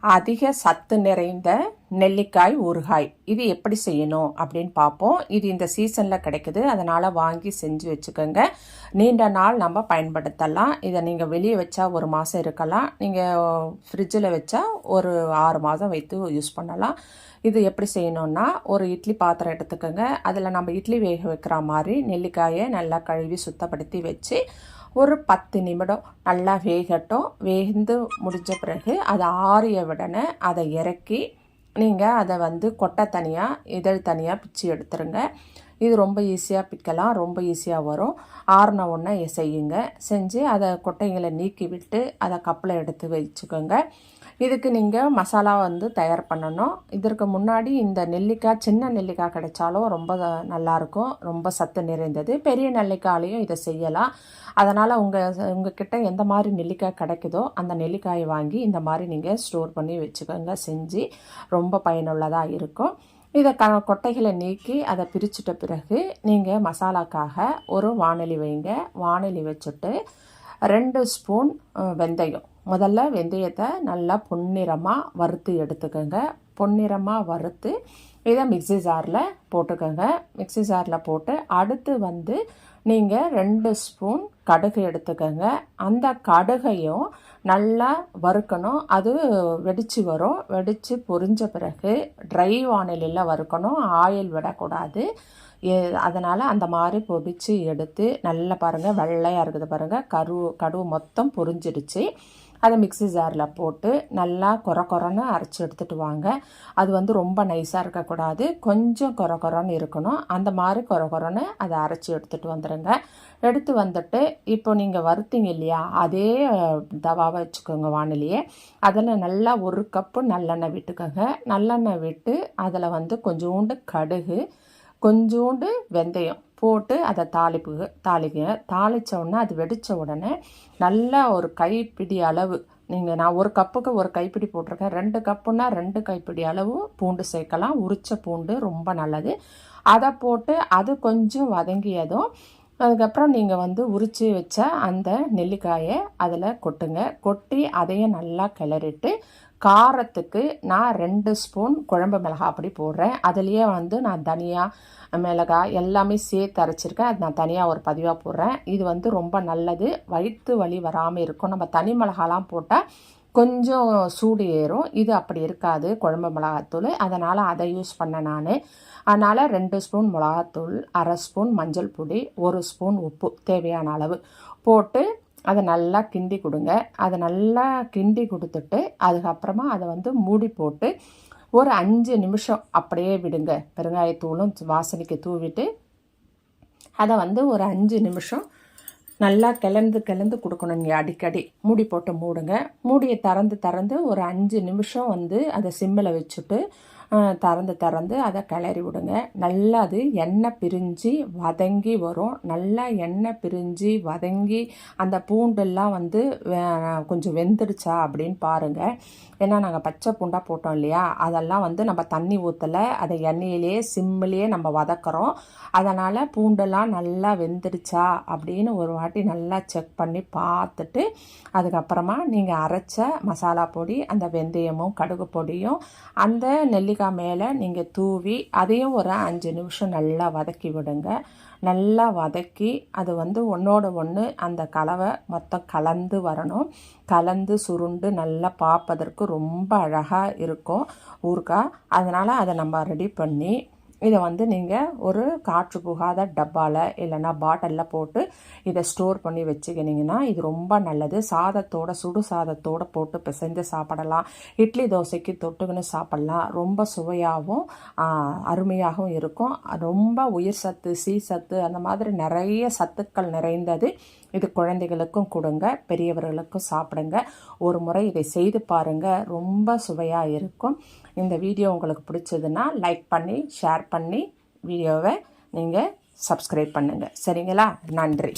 அதிக சத்து நிறைந்த நெல்லிக்காய் ஊறுகாய் இது எப்படி செய்யணும் அப்படின்னு பார்ப்போம். இது இந்த சீசனில் கிடைக்குது, அதனால் வாங்கி செஞ்சு வச்சுக்கோங்க. நீண்ட நாள் நம்ம பயன்படுத்தலாம். இதை நீங்கள் வெளியே வச்சா 1 மாதம் இருக்கலாம், நீங்கள் ஃப்ரிட்ஜில் வச்சா ஒரு 6 மாதம் வைத்து யூஸ் பண்ணலாம். இது எப்படி செய்யணுன்னா, ஒரு இட்லி பாத்திரம் எடுத்துக்கோங்க. அதில் நம்ம இட்லி வேக வைக்கிற மாதிரி நெல்லிக்காயை நல்லா கழுவி சுத்தப்படுத்தி வச்சு ஒரு 10 நிமிடம் நல்லா வேகட்டும். வேந்து முடிஞ்ச பிறகு அதை ஆறிய உடனே அதை இறக்கி நீங்கள் அதை கொட்டை தனியாக இதழ் தனியாக பிச்சு எடுத்துருங்க. இது ரொம்ப ஈஸியாக பிக்கலாம், ரொம்ப ஈஸியாக வரும். ஆறின உடனே செய்யுங்க. செஞ்சு அதை கொட்டைங்களை நீக்கி விட்டு அதை கப்பில் எடுத்து வச்சுக்கோங்க. இதுக்கு நீங்கள் மசாலா தயார் பண்ணணும். இதற்கு முன்னாடி இந்த நெல்லிக்காய், சின்ன நெல்லிக்காய் கிடைச்சாலும் ரொம்ப நல்லாயிருக்கும், ரொம்ப சத்து நிறைந்தது. பெரிய நெல்லிக்காயிலையும் இதை செய்யலாம். அதனால் உங்ககிட்ட எந்த மாதிரி நெல்லிக்காய் கிடைக்குதோ அந்த நெல்லிக்காயை வாங்கி இந்த மாதிரி நீங்கள் ஸ்டோர் பண்ணி வச்சுக்கோங்க. செஞ்சு ரொம்ப பயனுள்ளதாக இருக்கும். இதை கொட்டைகளை நீக்கி அதை பிரிச்சுட்ட பிறகு நீங்கள் மசாலாக்காக ஒரு வாணலி வைங்க. வாணலி வச்சுட்டு 2 ஸ்பூன் வெந்தயம், முதல்ல வெந்தயத்தை நல்லா பொன்னிறமாக வறுத்து எடுத்துக்கோங்க. பொன்னிறமாக வறுத்து இதை மிக்ஸி ஜாரில் போட்டுக்கோங்க. மிக்ஸி ஜாரில் போட்டு அடுத்து நீங்கள் 2 ஸ்பூன் கடுகு எடுத்துக்கோங்க. அந்த கடுகையும் நல்லா வறுக்கணும். அது வெடித்து வரும். வெடித்து பொரிஞ்ச பிறகு ட்ரை வானிலையில் வறுக்கணும், ஆயில் விடக்கூடாது. அதனால் அந்த மாதிரி பொரித்து எடுத்து நல்லா பாருங்கள், வெள்ளையாக இருக்குது பாருங்கள். கடுகு மொத்தம் பொரிஞ்சிடுச்சு. அதை மிக்ஸி ஜாரில் போட்டு நல்லா கொரன்னு அரைச்சி எடுத்துகிட்டு வாங்க. அது ரொம்ப நைஸாக இருக்கக்கூடாது, கொஞ்சம் கொரன்னு இருக்கணும். அந்த மாதிரி கொரன்னு அதை அரைச்சி எடுத்துகிட்டு வந்துடுங்க. எடுத்து வந்துட்டு இப்போ நீங்கள் வறுத்தீங்க இல்லையா, அதே தவாவை வச்சுக்கோங்க வானிலையே. அதில் நல்லா 1 கப்பு நல்லெண்ணெய் விட்டுக்கோங்க. நல்லெண்ணெய் விட்டு அதில் கொஞ்சோண்டு கடுகு, கொஞ்சோண்டு வெந்தயம் போட்டு அதை தாளிங்க. தாளித்த உடனே அது வெடித்த உடனே நல்லா ஒரு கைப்பிடி அளவு, நான் 1 கப்புக்கு 1 கைப்பிடி போட்டிருக்கேன். 2 கப்புன்னா 2 கைப்பிடி அளவு பூண்டு சேர்க்கலாம். உரிச்ச பூண்டு ரொம்ப நல்லது. அதை போட்டு அது கொஞ்சம் வதங்கியதும் அதுக்கப்புறம் நீங்கள் உரித்து வச்ச அந்த நெல்லிக்காயை அதில் கொட்டுங்க. கொட்டி அதையும் நல்லா கிளறிட்டு காரத்துக்கு நான் 2 ஸ்பூன் குழம்பு மிளகாய் அப்படி போடுறேன். அதுலேயே நான் தனியா மிளகாய் எல்லாமே சேர்த்து அரைச்சிருக்கேன். அது நான் தனியாக ஒரு பதிவாக போடுறேன். இது ரொம்ப நல்லது, வயிற்று வலி வராமல் இருக்கும். நம்ம தனி மிளகாலாம் போட்டால் கொஞ்சம் சூடு ஏறும். இது அப்படி இருக்காது குழம்பு மிளகாத்தூள், அதனால் அதை யூஸ் பண்ணேன் நான். அதனால் 2 ஸ்பூன் மிளகாத்தூள், 1/2 ஸ்பூன் மஞ்சள் பொடி, 1 ஸ்பூன் உப்பு தேவையான அளவு போட்டு அதை நல்லா கிண்டி கொடுங்க. அதை நல்லா கிண்டி கொடுத்துட்டு அதுக்கப்புறமா அதை மூடி போட்டு ஒரு 5 நிமிஷம் அப்படியே விடுங்க. பெருங்காயத்தூளும் வாசனைக்கு தூவிட்டு அதை ஒரு 5 நிமிஷம் நல்லா கிளந்து கொடுக்கணும். நீங்கள் அடிக்கடி மூடி போட்டு மூடுங்க. மூடியை திறந்து ஒரு 5 நிமிஷம் அதை சிம்மில் வச்சுட்டு திறந்து அதை கிளறி விடுங்க. நல்லா அது எண்ணெய் பிரிஞ்சு வதங்கி வரும். நல்லா எண்ணெய் பிரிஞ்சு வதங்கி அந்த பூண்டெல்லாம் கொஞ்சம் வெந்துடுச்சா அப்படின்னு பாருங்கள். ஏன்னா நாங்கள் பச்சை பூண்டாக போட்டோம் இல்லையா, அதெல்லாம் நம்ம தண்ணி ஊற்றலை, அதை எண்ணெயிலேயே சிம்மிலேயே நம்ம வதக்கிறோம். அதனால் பூண்டெல்லாம் நல்லா வெந்துடுச்சா அப்படின்னு ஒரு வாட்டி நல்லா செக் பண்ணி பார்த்துட்டு அதுக்கப்புறமா நீங்கள் அரைச்ச மசாலா பொடி, அந்த வெந்தயமும் கடுகு பொடியும் அந்த நெல்லிக்காய் மேலே நீங்கள் தூவி அதையும் ஒரு 5 நிமிஷம் நல்லா வதக்கி விடுங்க. நல்லா வதக்கி அது ஒன்றோட ஒன்று அந்த கலவை மொத்தம் கலந்து வரணும். கலந்து சுருண்டு நல்லா பார்ப்பதற்கு ரொம்ப அழகாக இருக்கும் ஊறுகாய். அதனால் அதை நம்ம ரெடி பண்ணி இதை நீங்கள் ஒரு காற்று புகாத டப்பாவில் இல்லைன்னா பாட்டிலில் போட்டு இதை ஸ்டோர் பண்ணி வச்சுக்கினீங்கன்னா இது ரொம்ப நல்லது. சுடு சாதத்தோடு போட்டு பிசைஞ்சு சாப்பிடலாம். இட்லி தோசைக்கு தொட்டுக்கின்னு சாப்பிட்லாம். ரொம்ப சுவையாகவும் அருமையாகவும் இருக்கும். ரொம்ப உயிர் சத்து, சத்து அந்த மாதிரி நிறைய சத்துக்கள் நிறைந்தது. இது குழந்தைகளுக்கும் கொடுங்க, பெரியவர்களுக்கும் சாப்பிடுங்க. ஒரு முறை இதை செய்து பாருங்கள், ரொம்ப சுவையாக இருக்கும். இந்த வீடியோ உங்களுக்கு பிடிச்சதுன்னா லைக் பண்ணி ஷேர் பண்ணி வீடியோவை நீங்கள் சப்ஸ்கிரைப் பண்ணுங்கள். சரிங்களா? நன்றி.